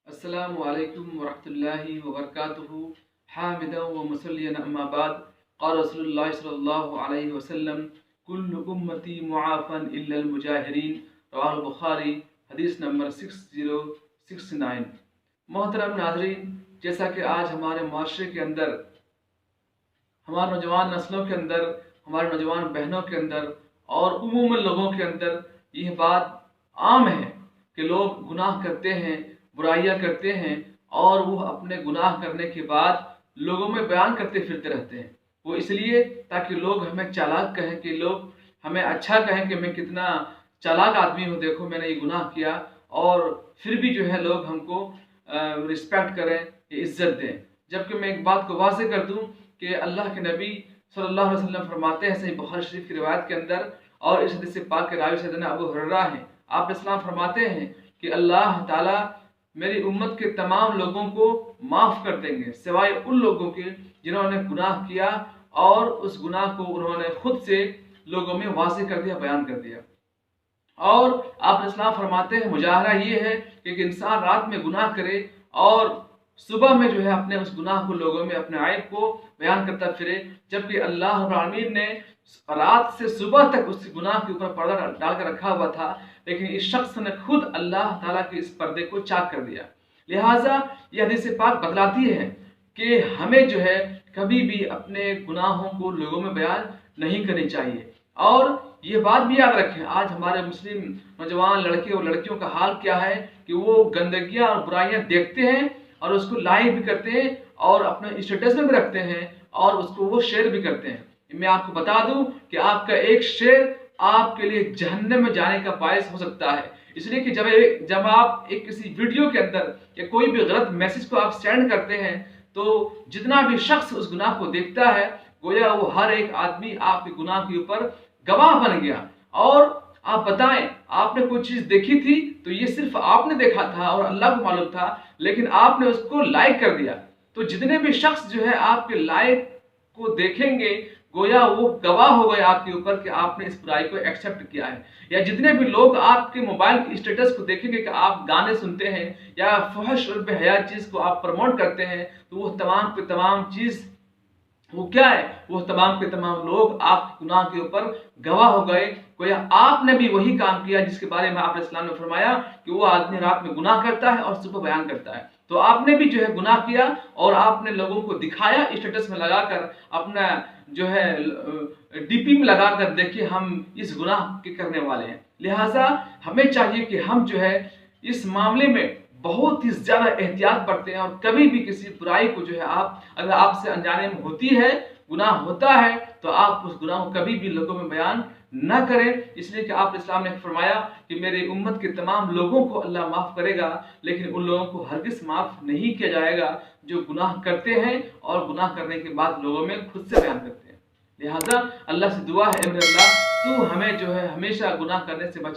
السلام علیکم ورحمۃ اللہ وبرکاتہ حامدا و مسلین اما بعد قال رسول اللہ صلی اللہ علیہ وسلم کل امتی معافن الا المجاہرین رواہ البخاری حدیث نمبر 6069۔ محترم ناظرین، جیسا کہ آج ہمارے معاشرے کے اندر، ہمارے نوجوان نسلوں کے اندر، ہمارے نوجوان بہنوں کے اندر اور عموماً لوگوں کے اندر یہ بات عام ہے کہ لوگ گناہ کرتے ہیں، برائیاں کرتے ہیں، اور وہ اپنے گناہ کرنے کے بعد لوگوں میں بیان کرتے پھرتے رہتے ہیں۔ وہ اس لیے تاکہ لوگ ہمیں چالاک کہیں، کہ لوگ ہمیں اچھا کہیں کہ میں کتنا چالاک آدمی ہوں، دیکھو میں نے یہ گناہ کیا، اور پھر بھی جو ہے لوگ ہم کو رسپیکٹ کریں، عزت دیں۔ جبکہ میں ایک بات کو واضح کر دوں کہ اللہ کے نبی صلی اللہ علیہ وسلم فرماتے ہیں صحیح بخاری شریف کی روایت کے اندر، اور اس حدیث پاک کے راوی سیدنا ابو ہریرہ ہیں، آپ اسلام فرماتے ہیں کہ اللہ تعالیٰ میری امت کے تمام لوگوں کو معاف کر دیں گے سوائے ان لوگوں کے جنہوں نے گناہ کیا اور اس گناہ کو انہوں نے خود سے لوگوں میں واضح کر دیا، بیان کر دیا۔ اور آپ اسلام فرماتے ہیں مجاہرہ یہ ہے کہ ایک انسان رات میں گناہ کرے اور صبح میں جو ہے اپنے اس گناہ کو لوگوں میں اپنے عیب کو بیان کرتا پھرے، جبکہ اللہ رب العالمین نے رات سے صبح تک اس گناہ کے اوپر پردہ ڈال کر رکھا ہوا تھا، لیکن اس شخص نے خود اللہ تعالیٰ کے اس پردے کو چاک کر دیا۔ لہٰذا یہ حدیث پاک بتلاتی ہے کہ ہمیں جو ہے کبھی بھی اپنے گناہوں کو لوگوں میں بیان نہیں کرنی چاہیے۔ اور یہ بات بھی یاد رکھیں، آج ہمارے مسلم نوجوان لڑکے اور لڑکیوں کا حال کیا ہے کہ وہ گندگیاں اور برائیاں دیکھتے ہیں اور اس کو لائک بھی کرتے ہیں اور اپنے اسٹیٹس میں بھی رکھتے ہیں اور اس کو وہ شیئر بھی کرتے ہیں۔ میں آپ کو بتا دوں کہ آپ کا ایک شیئر آپ کے لیے جہنم میں جانے کا باعث ہو سکتا ہے، اس لیے کہ جب آپ ایک کسی ویڈیو کے اندر یا کوئی بھی غلط میسج کو آپ سینڈ کرتے ہیں تو جتنا بھی شخص اس گناہ کو دیکھتا ہے گویا وہ ہر ایک آدمی آپ کے گناہ کے اوپر گواہ بن گیا۔ اور آپ بتائیں، آپ نے کوئی چیز دیکھی تھی تو یہ صرف آپ نے دیکھا تھا اور اللہ کو معلوم تھا، لیکن آپ نے اس کو لائک کر دیا، تو جتنے بھی شخص جو ہے آپ کے لائک کو دیکھیں گے گویا وہ گواہ ہو گئے آپ کے اوپر کہ آپ نے اس برائی کو ایکسیپٹ کیا ہے۔ یا جتنے بھی لوگ آپ کے موبائل کی اسٹیٹس کو دیکھیں گے کہ آپ گانے سنتے ہیں یا فحش اور بے حیا چیز کو آپ پروموٹ کرتے ہیں، تو وہ تمام کے تمام چیز وہ کیا ہے، وہ تمام کے تمام لوگ آپ کے گناہ کے اوپر گواہ ہو گئے، گویا آپ نے بھی وہی کام کیا جس کے بارے میں آپ نے اسلام نے فرمایا کہ وہ آدمی رات میں گناہ کرتا ہے اور صبح بیان کرتا ہے۔ تو آپ نے بھی جو ہے گناہ کیا اور آپ نے لوگوں کو دکھایا، اسٹیٹس میں لگا کر، اپنا جو ہے ڈی پی میں لگا کر، دیکھیے ہم اس گناہ کے کرنے والے ہیں۔ لہٰذا ہمیں چاہیے کہ ہم جو ہے اس معاملے میں بہت ہی زیادہ احتیاط برتیں، اور کبھی بھی کسی برائی کو جو ہے اگر آپ سے انجانے میں ہوتی ہے، گناہ ہوتا ہے، تو آپ اس گناہ کو کبھی بھی لوگوں میں بیان نہ کریں، اس لیے کہ آپ اسلام نے فرمایا کہ میری امت کے تمام لوگوں کو اللہ معاف کرے گا، لیکن ان لوگوں کو ہرگز معاف نہیں کیا جائے گا جو گناہ کرتے ہیں اور گناہ کرنے کے بعد لوگوں میں خود سے بیان کرتے ہیں۔ لہٰذا اللہ سے دعا ہے، اے میرے اللہ تو ہمیں جو ہے ہمیشہ گناہ کرنے سے بچا۔